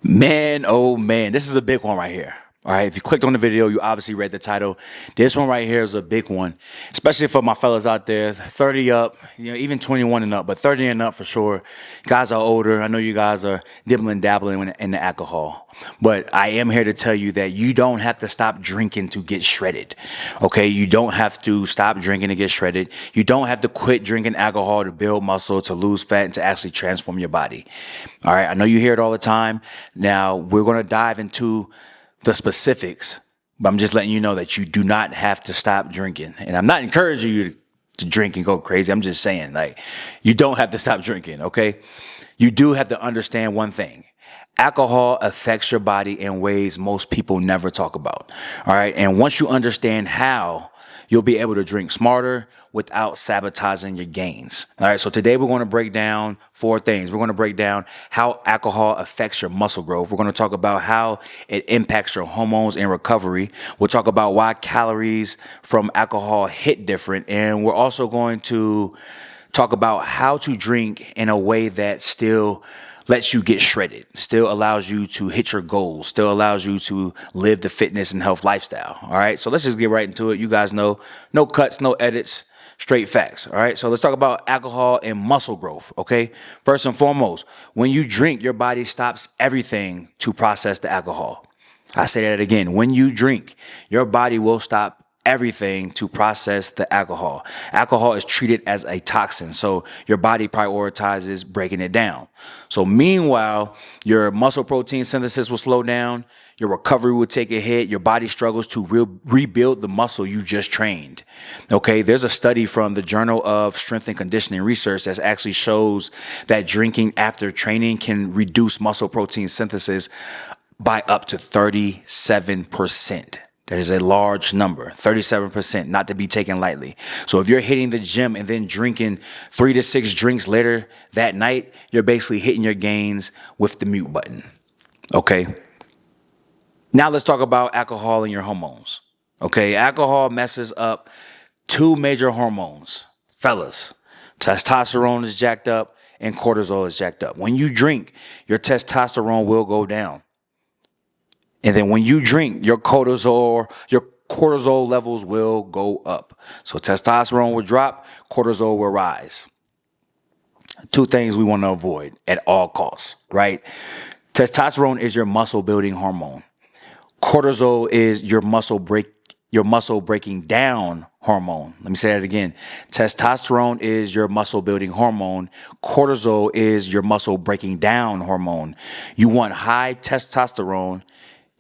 Man, oh man, this is a big one right here. All right, if you clicked on the video, you obviously read the title. This one right here is a big one, especially for my fellas out there, 30 up, even 21 and up, but 30 and up for sure. Guys are older. I know you guys are dibbling, dabbling in the alcohol, but I am here to tell you that you don't have to stop drinking to get shredded. Okay, you don't have to stop drinking to get shredded. You don't have to quit drinking alcohol to build muscle, to lose fat, and to actually transform your body. All right, I know you hear it all the time. Now we're going to dive into the specifics, but I'm just letting you know that you do not have to stop drinking. And I'm not encouraging you to drink and go crazy. I'm just saying, like, you don't have to stop drinking, okay? You do have to understand one thing. Alcohol affects your body in ways most people never talk about, all right? And once you understand how, you'll be able to drink smarter without sabotaging your gains. All right, so today we're going to break down 4 things. We're going to break down how alcohol affects your muscle growth. We're going to talk about how it impacts your hormones and recovery. We'll talk about why calories from alcohol hit different. And we're also going to talk about how to drink in a way that still lets you get shredded, still allows you to hit your goals, still allows you to live the fitness and health lifestyle. All right, so let's just get right into it. You guys know, no cuts, no edits, straight facts. All right, so let's talk about alcohol and muscle growth. Okay, first and foremost, when you drink, your body stops everything to process the alcohol. I say that again. When you drink, your body will stop everything to process the alcohol. Alcohol is treated as a toxin, so your body prioritizes breaking it down. So meanwhile, your muscle protein synthesis will slow down, your recovery will take a hit, your body struggles to rebuild the muscle you just trained. Okay, there's a study from the Journal of Strength and Conditioning Research that actually shows that drinking after training can reduce muscle protein synthesis by up to 37%. That is a large number, 37%, not to be taken lightly. So if you're hitting the gym and then drinking 3 to 6 drinks later that night, you're basically hitting your gains with the mute button. Okay. Now let's talk about alcohol and your hormones. Okay. Alcohol messes up 2 major hormones. Fellas, testosterone is jacked up and cortisol is jacked up. When you drink, your testosterone will go down. And then when you drink, your cortisol levels will go up. So testosterone will drop, cortisol will rise. 2 things we want to avoid at all costs, right? Testosterone is your muscle building hormone. Cortisol is your muscle breaking down hormone. Let me say that again. Testosterone is your muscle building hormone. Cortisol is your muscle breaking down hormone. You want high testosterone.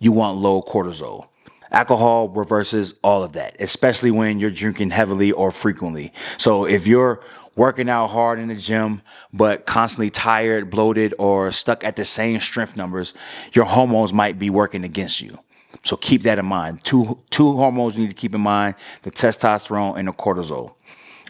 You want low cortisol. Alcohol reverses all of that, especially when you're drinking heavily or frequently. So if you're working out hard in the gym, but constantly tired, bloated, or stuck at the same strength numbers, your hormones might be working against you. So keep that in mind. Two hormones you need to keep in mind, the testosterone and the cortisol.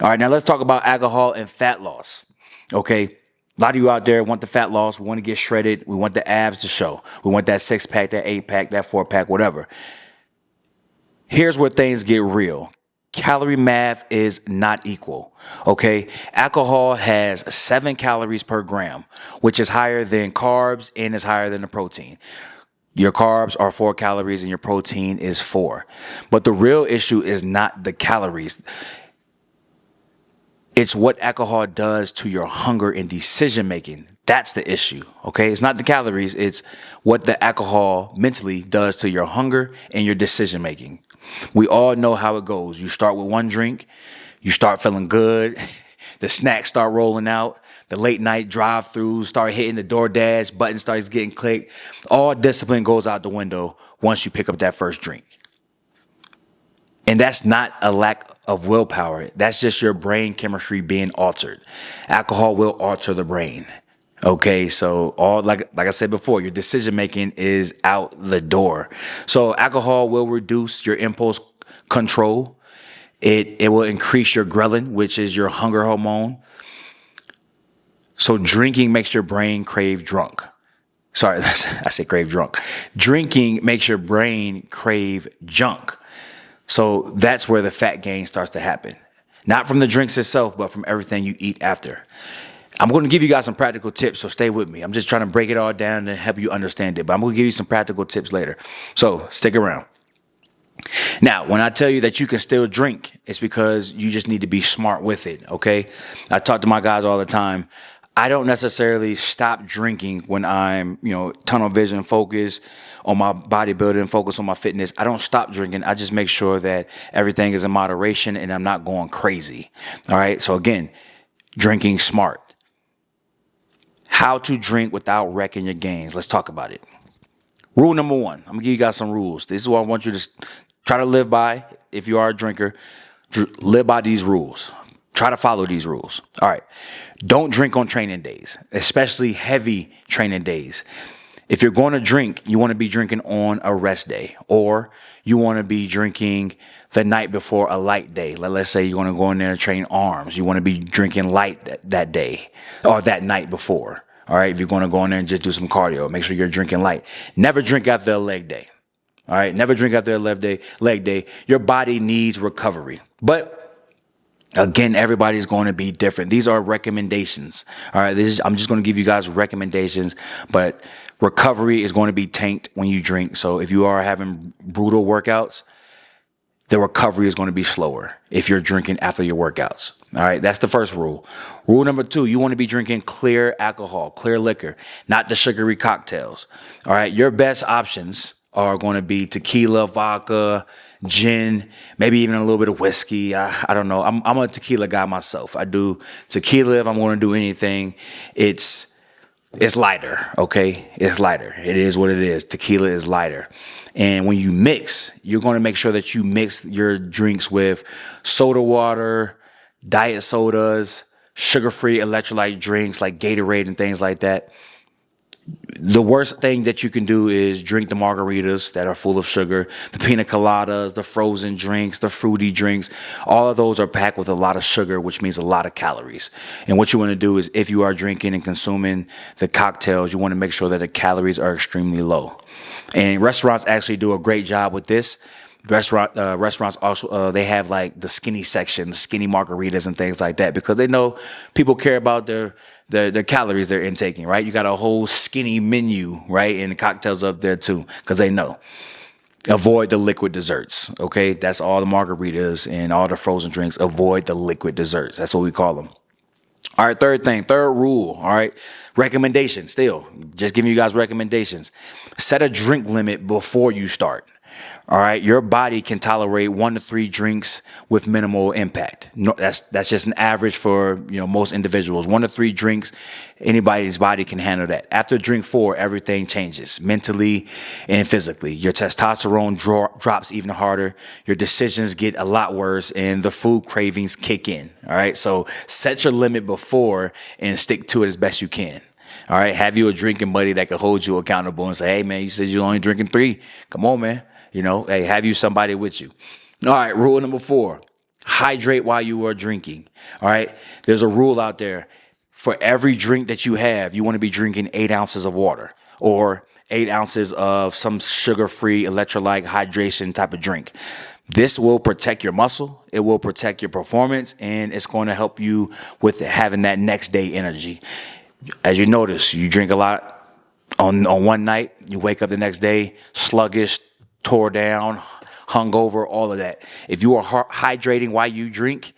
All right, now let's talk about alcohol and fat loss. Okay. A lot of you out there want the fat loss. We want to get shredded. We want the abs to show. We want that 6-pack, that 8-pack, that 4-pack, whatever. Here's where things get real. Calorie math is not equal. Okay. Alcohol has 7 calories per gram, which is higher than carbs and is higher than the protein. Your carbs are 4 calories and your protein is 4. But the real issue is not the calories. It's what alcohol does to your hunger and decision making. That's the issue, okay? It's not the calories. It's what the alcohol mentally does to your hunger and your decision making. We all know how it goes. You start with 1 drink. You start feeling good. The snacks start rolling out. The late night drive-throughs start hitting the DoorDash. Button starts getting clicked. All discipline goes out the window once you pick up that first drink. And that's not a lack of willpower. That's just your brain chemistry being altered. Alcohol will alter the brain. Okay, so like I said before, your decision making is out the door. So alcohol will reduce your impulse control. It will increase your ghrelin, which is your hunger hormone. So drinking makes your brain crave drunk. Sorry, I said crave drunk. Drinking makes your brain crave junk. So that's where the fat gain starts to happen. Not from the drinks itself, but from everything you eat after. I'm going to give you guys some practical tips, so stay with me. I'm just trying to break it all down and help you understand it, but I'm going to give you some practical tips later. So stick around. Now, when I tell you that you can still drink, it's because you just need to be smart with it, okay? I talk to my guys all the time. I don't necessarily stop drinking when I'm, tunnel vision focused on my bodybuilding, focus on my fitness. I don't stop drinking. I just make sure that everything is in moderation and I'm not going crazy. All right. So again, drinking smart. How to drink without wrecking your gains. Let's talk about it. Rule number one. I'm gonna give you guys some rules. This is what I want you to try to live by. If you are a drinker, live by these rules. Try to follow these rules. All right. Don't drink on training days, especially heavy training days. If you're going to drink, you want to be drinking on a rest day, or you want to be drinking the night before a light day. Let's say you want to go in there and train arms. You want to be drinking light that day or that night before. All right. If you're going to go in there and just do some cardio, make sure you're drinking light. Never drink after a leg day. All right. Never drink after a leg day. Your body needs recovery. But again, everybody's going to be different. These are recommendations. All right. I'm just going to give you guys recommendations, but recovery is going to be tanked when you drink. So if you are having brutal workouts, the recovery is going to be slower if you're drinking after your workouts. All right. That's the first rule. Rule number 2, you want to be drinking clear alcohol, clear liquor, not the sugary cocktails. All right. Your best options are going to be tequila, vodka, gin, maybe even a little bit of whiskey. I don't know. I'm a tequila guy myself. I do tequila if I'm going to do anything. It's lighter, okay? It's lighter. It is what it is. Tequila is lighter. And when you mix, you're going to make sure that you mix your drinks with soda water, diet sodas, sugar-free electrolyte drinks like Gatorade and things like that. The worst thing that you can do is drink the margaritas that are full of sugar, the pina coladas, the frozen drinks, the fruity drinks. All of those are packed with a lot of sugar, which means a lot of calories. And what you want to do is, if you are drinking and consuming the cocktails, you want to make sure that the calories are extremely low. And restaurants actually do a great job with this. Restaurants also they have like the skinny section, the skinny margaritas and things like that, because they know people care about their calories they're intaking, right? You got a whole skinny menu, right? And the cocktails up there too, because they know. Avoid the liquid desserts, okay? That's all the margaritas and all the frozen drinks. Avoid the liquid desserts. That's what we call them. All right, third rule, all right? Recommendation, still, just giving you guys recommendations. Set a drink limit before you start. All right, your body can tolerate 1 to 3 drinks with minimal impact. No, that's just an average for most individuals. 1 to 3 drinks, anybody's body can handle that. After drink 4, everything changes mentally and physically. Your testosterone drops even harder. Your decisions get a lot worse, and the food cravings kick in. All right, so set your limit before and stick to it as best you can. All right, have you a drinking buddy that can hold you accountable and say, "Hey man, you said you're only drinking 3. Come on, man." Hey, have you somebody with you? All right, rule number 4, hydrate while you are drinking. All right, there's a rule out there. For every drink that you have, you want to be drinking 8 ounces of water or 8 ounces of some sugar-free electrolyte hydration type of drink. This will protect your muscle, it will protect your performance, and it's going to help you with having that next day energy. As you notice, you drink a lot on one night, you wake up the next day sluggish, tore down, hungover, all of that. If you are hydrating while you drink,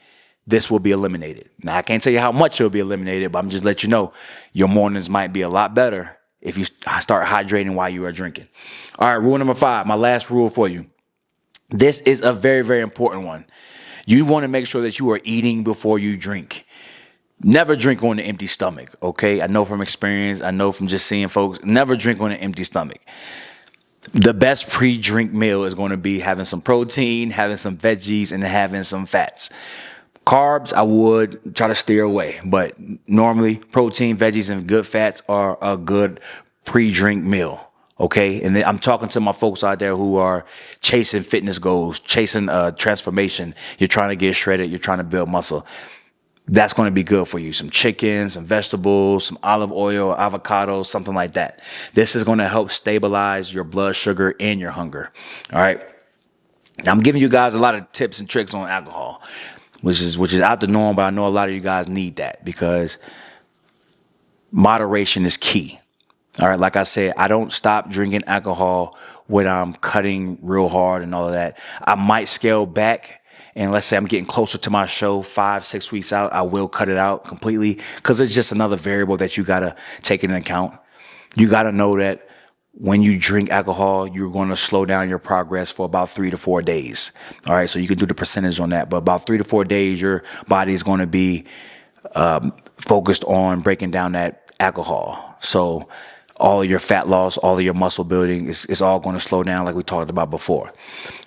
this will be eliminated. Now, I can't tell you how much it will be eliminated, but I'm just letting you know your mornings might be a lot better if you start hydrating while you are drinking. All right, rule number 5, my last rule for you. This is a very, very important one. You want to make sure that you are eating before you drink. Never drink on an empty stomach, okay? I know from experience, I know from just seeing folks, never drink on an empty stomach. The best pre-drink meal is going to be having some protein, having some veggies, and having some fats. Carbs, I would try to steer away, but normally protein, veggies, and good fats are a good pre-drink meal, okay? And then I'm talking to my folks out there who are chasing fitness goals, chasing transformation. You're trying to get shredded, you're trying to build muscle. That's going to be good for you. Some chicken, some vegetables, some olive oil, avocado, something like that. This is going to help stabilize your blood sugar and your hunger. All right. Now, I'm giving you guys a lot of tips and tricks on alcohol, which is out the norm, but I know a lot of you guys need that because Moderation is key. All right, like I said, I don't stop drinking alcohol when I'm cutting real hard and all of that. I might scale back, and let's say I'm getting closer to my show 5-6 weeks out, I will cut it out completely, because it's just another variable that you got to take into account. You got to know that when you drink alcohol, you're going to slow down your progress for about 3 to 4 days. All right, so you can do the percentage on that, but about 3 to 4 days, your body is going to be focused on breaking down that alcohol. So all of your fat loss, all of your muscle building is all going to slow down, like we talked about before.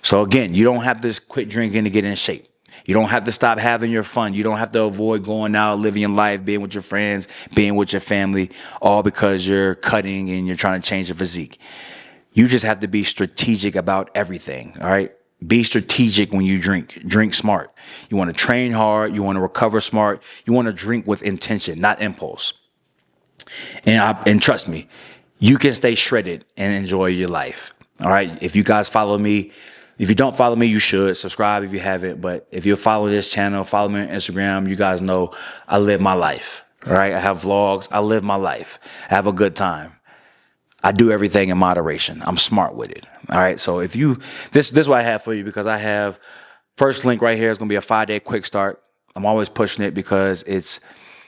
So again, you don't have to quit drinking to get in shape. You don't have to stop having your fun. You don't have to avoid going out, living your life, being with your friends, being with your family, all because you're cutting and you're trying to change your physique. You just have to be strategic about everything, all right? Be strategic when you drink. Drink smart. You want to train hard. You want to recover smart. You want to drink with intention, not impulse. And trust me, you can stay shredded and enjoy your life. All right. If you guys follow me, if you don't follow me, you should subscribe if you haven't. But if you follow this channel, follow me on Instagram, you guys know I live my life. All right. I have vlogs. I live my life. I have a good time. I do everything in moderation. I'm smart with it. All right. So if you, this is what I have for you, because I have first link right here is going to be a 5-day quick start. I'm always pushing it because it's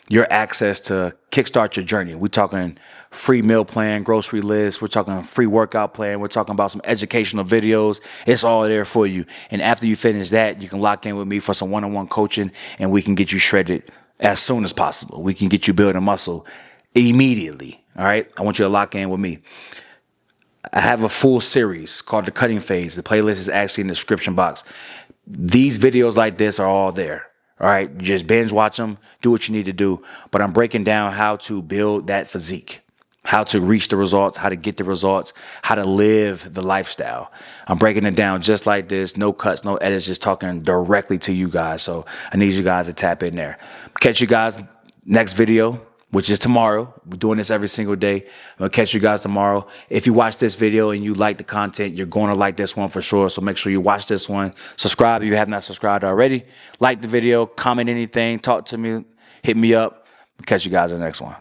your access to kickstart your journey. We're talking free meal plan, grocery list. We're talking free workout plan. We're talking about some educational videos. It's all there for you. And after you finish that, you can lock in with me for some one-on-one coaching, and we can get you shredded as soon as possible. We can get you building muscle immediately. All right. I want you to lock in with me. I have a full series called The Cutting Phase. The playlist is actually in the description box. These videos like this are all there. All right, you just binge watch them, do what you need to do. But I'm breaking down how to build that physique, how to reach the results, how to get the results, how to live the lifestyle. I'm breaking it down just like this, no cuts, no edits, just talking directly to you guys. So I need you guys to tap in there. Catch you guys next video, which is tomorrow. We're doing this every single day. I'm going to catch you guys tomorrow. If you watch this video and you like the content, you're going to like this one for sure. So make sure you watch this one. Subscribe if you have not subscribed already. Like the video, comment anything, talk to me, hit me up. Catch you guys in the next one.